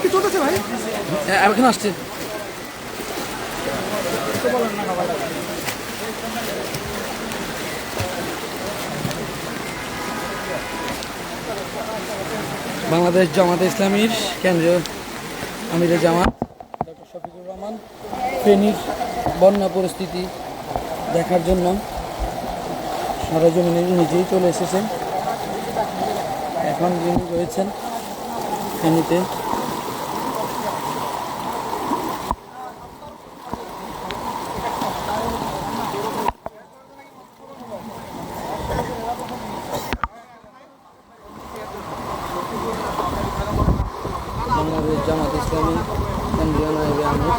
কি চলতেছে ভাই? এখন আসছে। বাংলাদেশ জামাতে ইসলামীর কেন্দ্রীয় আমিরে জামাত ডক্টর শফিকুর রহমান ফেনীর বন্যা পরিস্থিতি দেখার জন্য সরজমিনে নিজেই চলে এসেছেন। এখন যিনি রয়েছেন ফেনীতে। বাংলাদেশ জামাত ইসলামী কেন্দ্রীয় নায়েবে আমির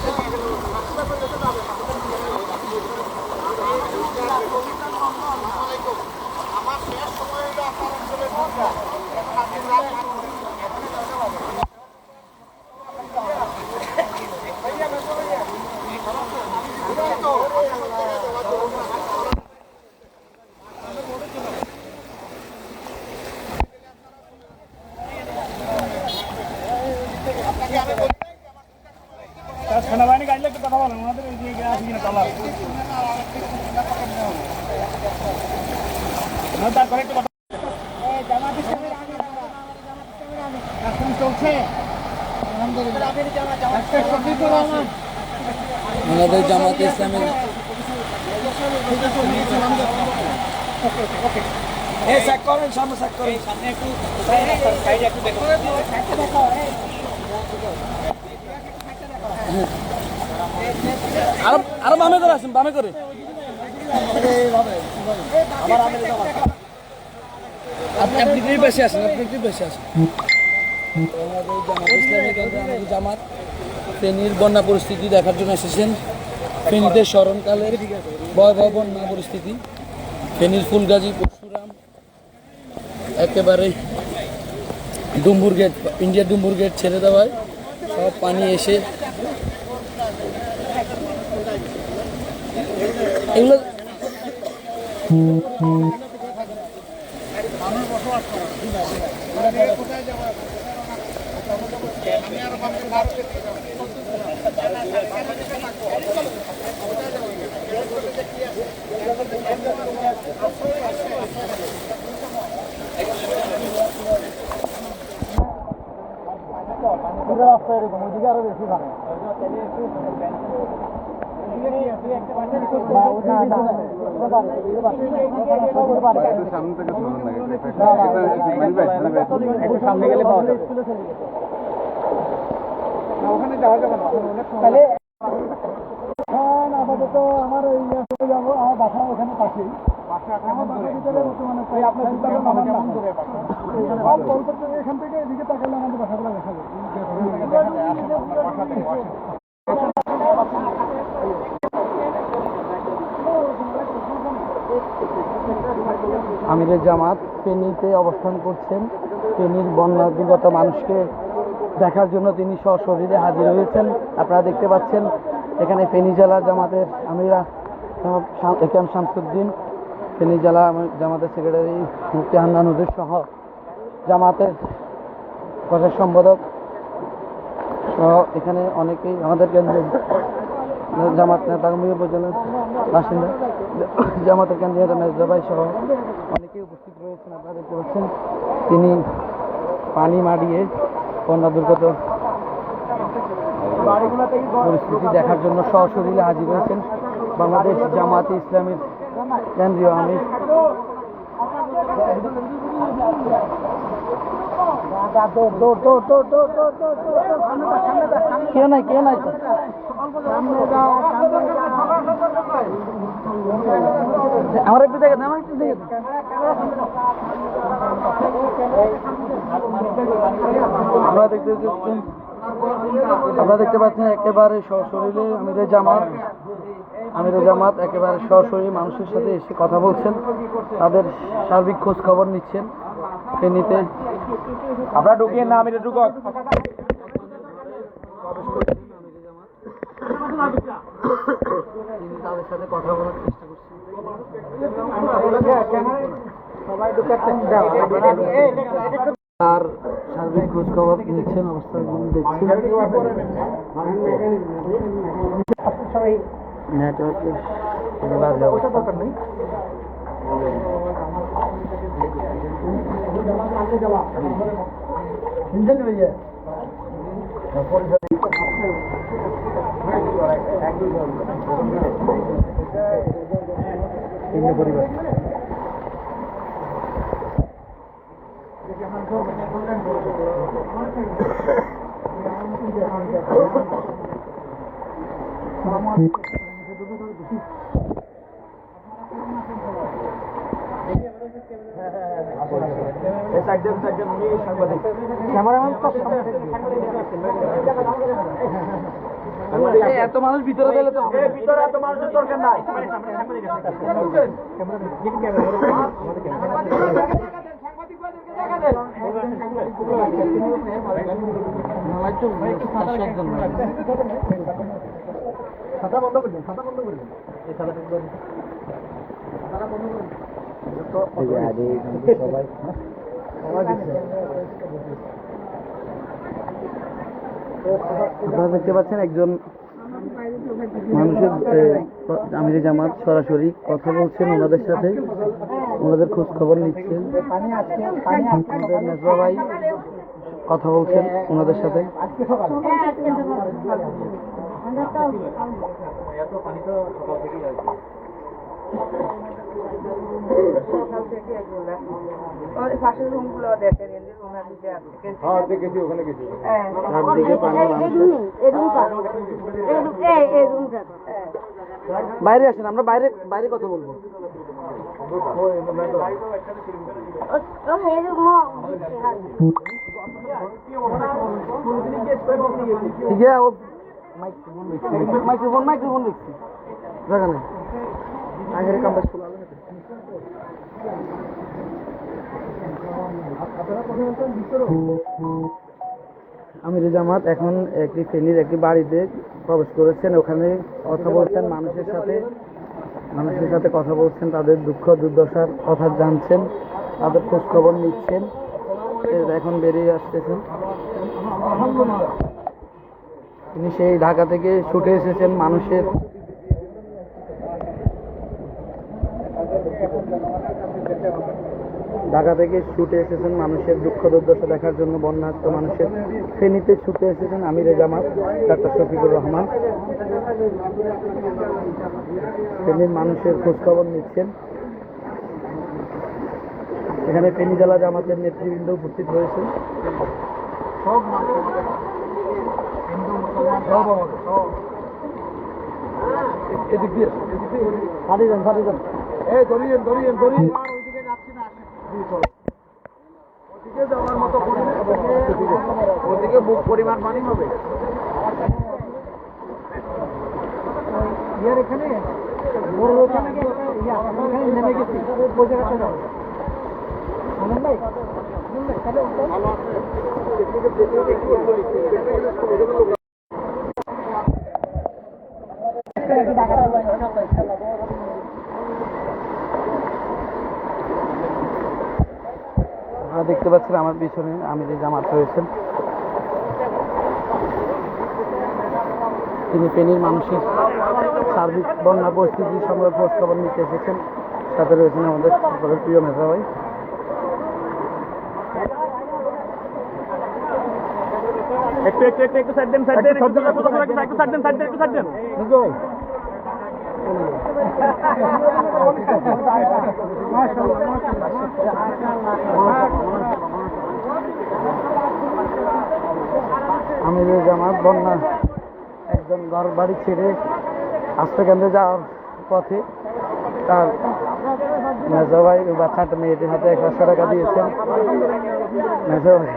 সেনাবাহিনী গাইলে একটু কথা বলেন ওনাদের এই যে আছে কিনা তলা তারপরে একটু কথা চলছে বাংলাদেশ জামাত ইসলামী করেন সামনে চেক করেন সামনে একটু সাইড একটু দেখো আরো বামে করে আসেন, বামে করে। আপনি কি বেশি আসেন, আপনি কি বেশি আসেন। জামাত ফেনীর বন্যা পরিস্থিতি দেখার জন্য এসেছেন। ফেনীতে স্মরণকালের ভয়াবহ বন্যা পরিস্থিতি। ফেনীর ফুলগাজী পরশুরাম একেবারে Dumbur gate, India Dumbur gate ছেড়ে দেওয়ায় সব পানি এসে এগুলো এরকম ওইদিকে আরো বেশি ভালো। সামনে গেলে পাওয়া যাবে ওখানে যাওয়া যাবে না তাহলে আপাতত আমার যাবো আমার বাসা ওখানে পাশেই এখান থেকে এদিকে তাকালে আমাদের বাসাগুলো দেখা যায়। আমিরে জামাত ফেনীতে অবস্থান করছেন। ফেনীর বন্যাদুর্গত মানুষকে দেখার জন্য তিনি সশরীরে হাজির হয়েছেন। আপনারা দেখতে পাচ্ছেন এখানে ফেনী জেলা জামাতের আমিরা একাম শামসুদ্দিন, ফেনী জেলা জামাতের সেক্রেটারি মুফতি হান্নান হুজুর সহ জামাতের প্রচার সম্পাদক সহ এখানে অনেকেই আমাদের কেন্দ্রের জামাত নেতাকর্মী উপজেলার বাসিন্দা, জামাতের কেন্দ্রীয় মেজদাবাই সহ অনেকেই উপস্থিত রয়েছেন। আপনারা দেখতে পাচ্ছেন তিনি পানি মাড়িয়ে বন্যা দুর্গত পরিস্থিতি দেখার জন্য সশরীরে হাজির হয়েছেন বাংলাদেশ জামাতে ইসলামীর কেন্দ্রীয় আমির। কে নাই আমার একটু দেখে আমার একটু দেখে আপনারা দেখতে পাচ্ছেন একেবারে সশরীরে আমিরে জামাত একেবারে সরাসরি মানুষের সাথে এসে কথা বলছেন, তাদের সার্বিক খোঁজ খবর নিচ্ছেন। ফেনীতে আপনারা ঢুকিয়ে না আমিরে ঢুক তাদের সাথে কথা বলার চেষ্টা করছি। তার সার্বিক খোঁজ খবর নিচ্ছেন, অবস্থাগুলো দেখছেন। নেটওয়ার্কের বাজে অবস্থা। পরিবার এত মানুষ ভিতরে গেলে তো ভিতরে এত মানুষের দরকার নাই। খাতা বন্ধ করবেন, খাতা বন্ধ করবেন। এই খাতাটা বন্ধ করবেন। সবাই আপনারা দেখতে পাচ্ছেন একজন মানুষের আমিরে জামাত সরাসরি কথা বলছেন ওনাদের সাথে, ওনাদের খোঁজ খবর নিচ্ছেন। মেজবা ভাই কথা বলছেন ওনাদের সাথে। পাশের রুম গুলো দেখেন, দেখেছি, ওখানে গেছি। বাইরে আসেন, আমরা বাইরে বাইরে কথা বলবো। মাইক্রোফোন মাইক্রোফোন দেখছি জায়গা নেই। আগের কামটা আমিরে জামাত এখন একটি ফেনীর একটি বাড়িতে প্রবেশ করেছেন, ওখানে কথা বলছেন মানুষের সাথে কথা বলছেন, তাদের দুঃখ দুর্দশার কথা জানছেন, তাদের খোঁজ খবর নিচ্ছেন। এখন বেরিয়ে আসতেছেন। তিনি সেই ঢাকা থেকে ছুটে এসেছেন মানুষের দুঃখ দুর্দশা দেখার জন্য, বন্যার্ত মানুষের ফেনীতে ছুটে এসেছেন আমিরে জামাত ডাক্তার শফিকুর রহমান। ফেনীর মানুষের খোঁজখবর নিচ্ছেন। এখানে ফেনী জেলা জামাতের নেতৃবৃন্দ উপস্থিত রয়েছেন। সব হিন্দু মুসলমান সব আমাদের, সব এদিক দিয়ে ফাটিয়ে যান। এই ধরিয়েন। ওইদিকে যাচ্ছি না, ওদিকে যাওয়ার মতো ওদিকে বুক পরিমাণ পানি হবে। ইয়ার এখানে নেমে গেছি, ওই জায়গাটা যাও। আনন্দ ভাই ভালো আছে। আপনারা দেখতে পাচ্ছেন আমার পিছনে আমিরে জামাত রয়েছেন। তিনি ফেনীর মানুষের সার্বিক বন্যা পরিস্থিতি সম্পর্কে খোঁজ খবর নিতে এসেছেন। সাথে রয়েছেন আমাদের সকলের প্রিয় মেজবা ভাই। একটু সাইড দেন। আমিরে জামাত বন্যা একজন ঘর বাড়ি ছেড়ে আশ্রয়কেন্দ্রে যাওয়ার পথে তার মেজবা ভাই বাচ্চাটা মেয়েটির হাতে 100 টাকা দিয়েছেন। মেজবা ভাই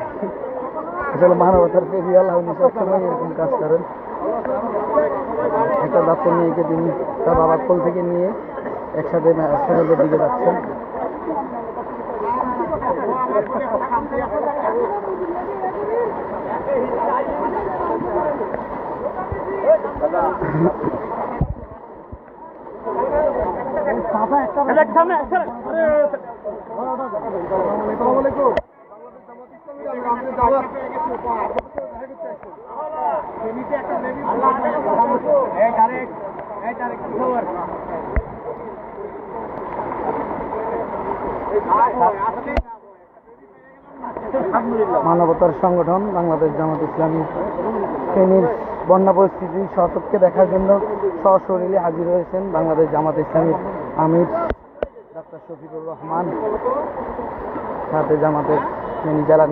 আসলে মানবতার প্রেমী, আল্লাহ সবসময় এরকম কাজ করেন। একটা বাচ্চা মেয়েকে তিনি তার বাবার কোল থেকে নিয়ে একসাথে আশ্রয়কেন্দ্রের দিকে যাচ্ছেন। মানবতার সংগঠন বাংলাদেশ জামাত ইসলামী ফেনীর বন্যা পরিস্থিতি সচক্ষে দেখার জন্য সশরীরে হাজির হয়েছেন বাংলাদেশ জামাত ইসলামীর আমির ডক্টর শফিকুর রহমান, সাথে জামাতের ফেনী জেলার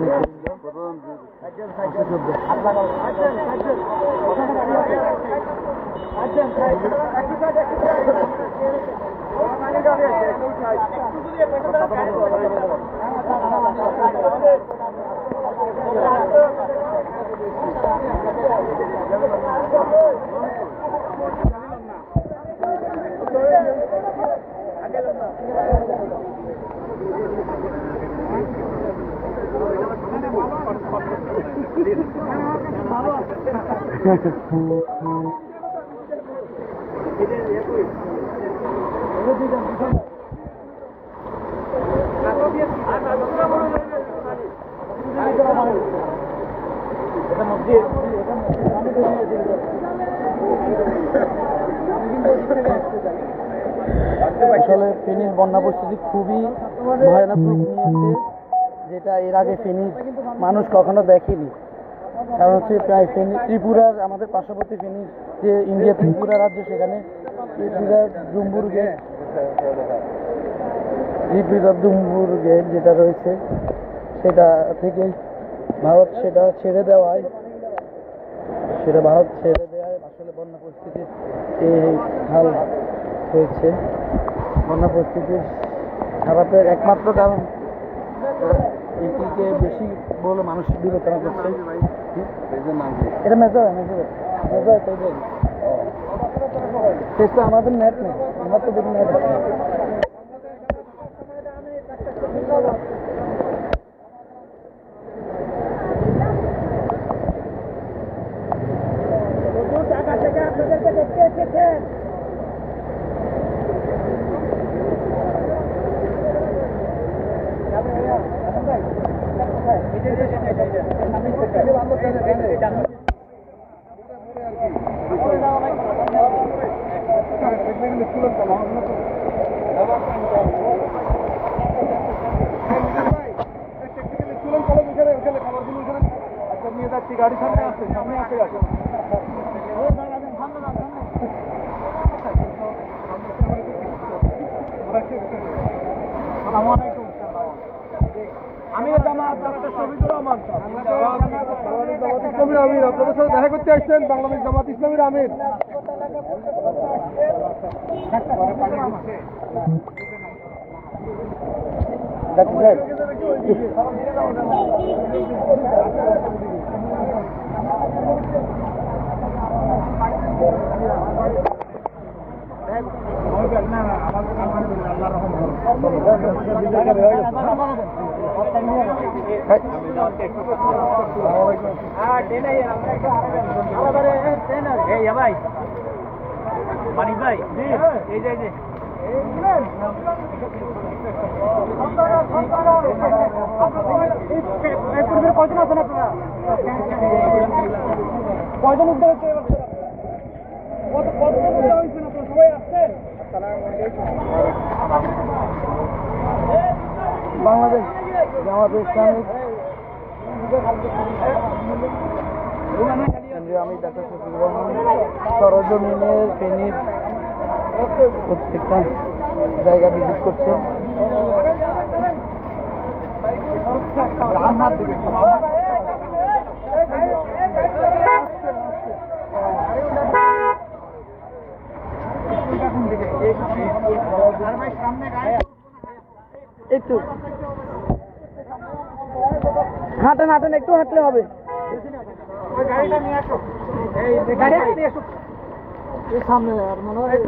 আসলে ফেনীর বন্যা পরিস্থিতি খুবই ভয়ানক রূপ নিয়েছে, যেটা এর আগে ফেনীর মানুষ কখনো দেখেনি। কারণ হচ্ছে প্রায় ফেনী ত্রিপুরার, আমাদের পার্শ্ববর্তী ফেনীর যে ইন্ডিয়া ত্রিপুরা রাজ্য, সেখানে ত্রিপুরার ডুম্বুর গেট যেটা রয়েছে সেটা থেকে ভারত ছেড়ে দেওয়ায় আসলে বন্যা পরিস্থিতির এই হাল হয়েছে। বন্যা পরিস্থিতির খারাপের একমাত্র কারণ এটিকে বেশি বলে মানুষ বিবেচনা করছে। এটা আমাদের নেট নেই, আমরা তো দেখি নেট আছে। গাড়ি সামনে আসছে, সামনে আসতে গেছে। আপনাদের সাথে দেখা করতে আসছেন বাংলাদেশ জামাত ইসলামীর আমির। মানিক ভাই, এই যে কয়জন আছেন আপনারা? কয়জন উদ্ধার হচ্ছে? কতজন উদ্ধার হয়েছেন আপনারা? সবাই আসছেন? বাংলাদেশ জামাত ইসলামী কেন্দ্রীয় আমির ডক্টর শফিকুর রহমান সরজমিনের ফেনীর প্রত্যেকটা জায়গা ভিজিট করছেন। একটু হাঁটেন, একটু হাঁটলে হবে। গাড়িটা নিয়ে আসো, গাড়ি নিয়ে আসো সামনে। আর মনে হয়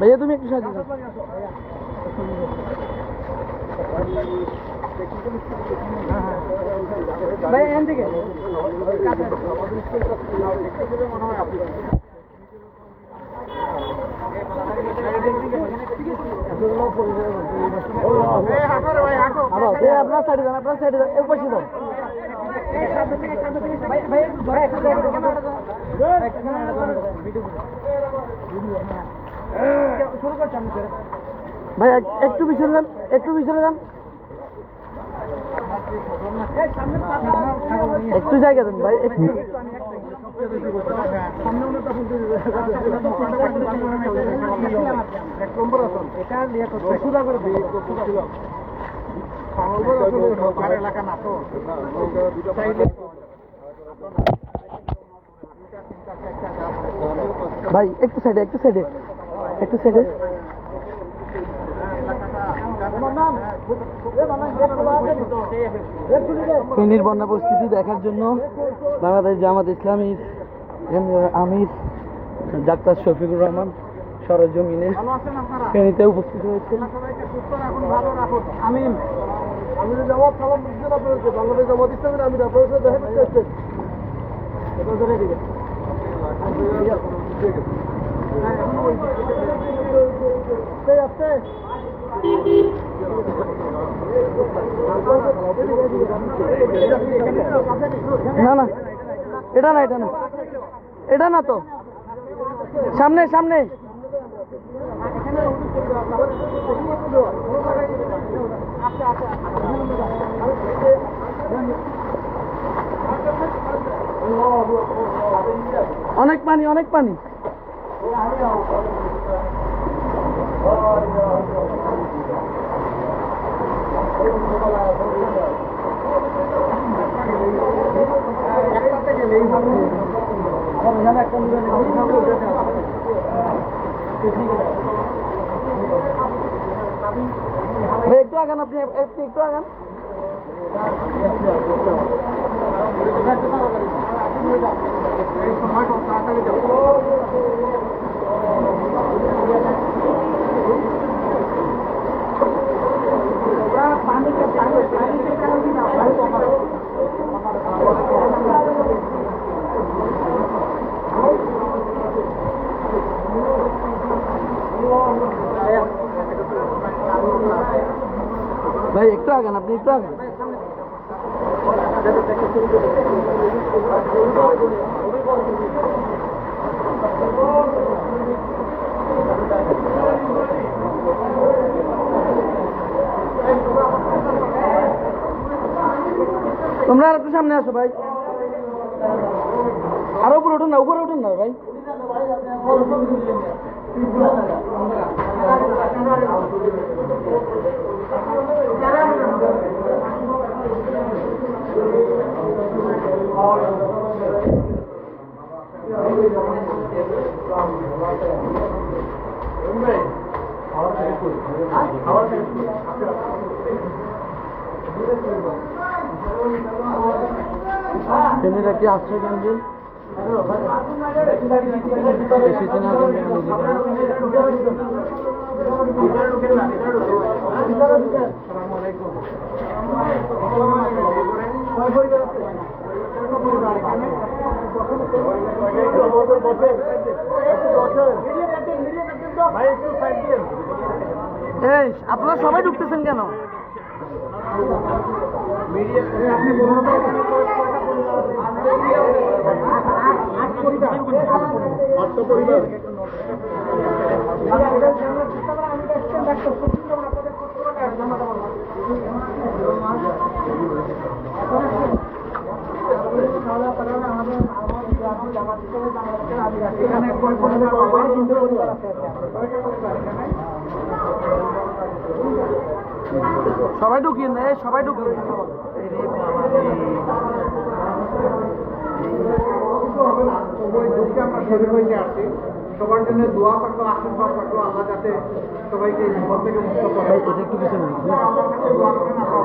ভাইয়া তুমি একটু সাহায্য করো। ভাই এখান থেকে মনে হয় আপনার সাইডে যান, আপনার সাইডে যান, পাশে যান। ভাই একটু পিছনে যান, একটু পিছনে যান, একটু জায়গা দেন ভাই, একটু। এলাকা না তো ভাই একটু সাইডে, একটু সাইডে, একটু সাইডে। ফেনীর বন্যা পরিস্থিতি দেখার জন্য বাংলাদেশ জামাত ইসলামীর আমির ডাক্তার শফিকুর রহমান সরজমিনে ফেনীতে উপস্থিত হয়েছেন। আমিন আমির জামাত সালাম দিচ্ছেন আপনাদেরকে, বাংলাদেশ জামাত ইসলামের আমির আপনাদের সাথে দেখা করতে এসছেন। এটা ধরে দিকে না না, এটা না, এটা না, এটা না তো, সামনে সামনে। অনেক পানি, অনেক পানি। একটু আগান, আপনি একটু আগান। ভাই একটু আগান, আপনি একটু আগান। তোমরা আর একটু সামনে আসো ভাই, আরো উপরে উঠুন না, উপরে উঠুন না ভাই। ফেনীর একটি আশ্রয় কেন্দ্রে এই আপনারা সবাই ঢুকতেছেন কেন? সবাই ঢুকিয়ে নেয়, সবাই ঢুকিয়ে আমরা শরীর হইতে আসছি, সবার জন্য দোয়া থাকলো, আশীর্বাদ থাকলো, আল্লাহ যাতে সবাইকে বিপদ থেকে মুক্ত করে। একটু পিছনে আল্লাহর কাছে দোয়া করেন, আল্লাহ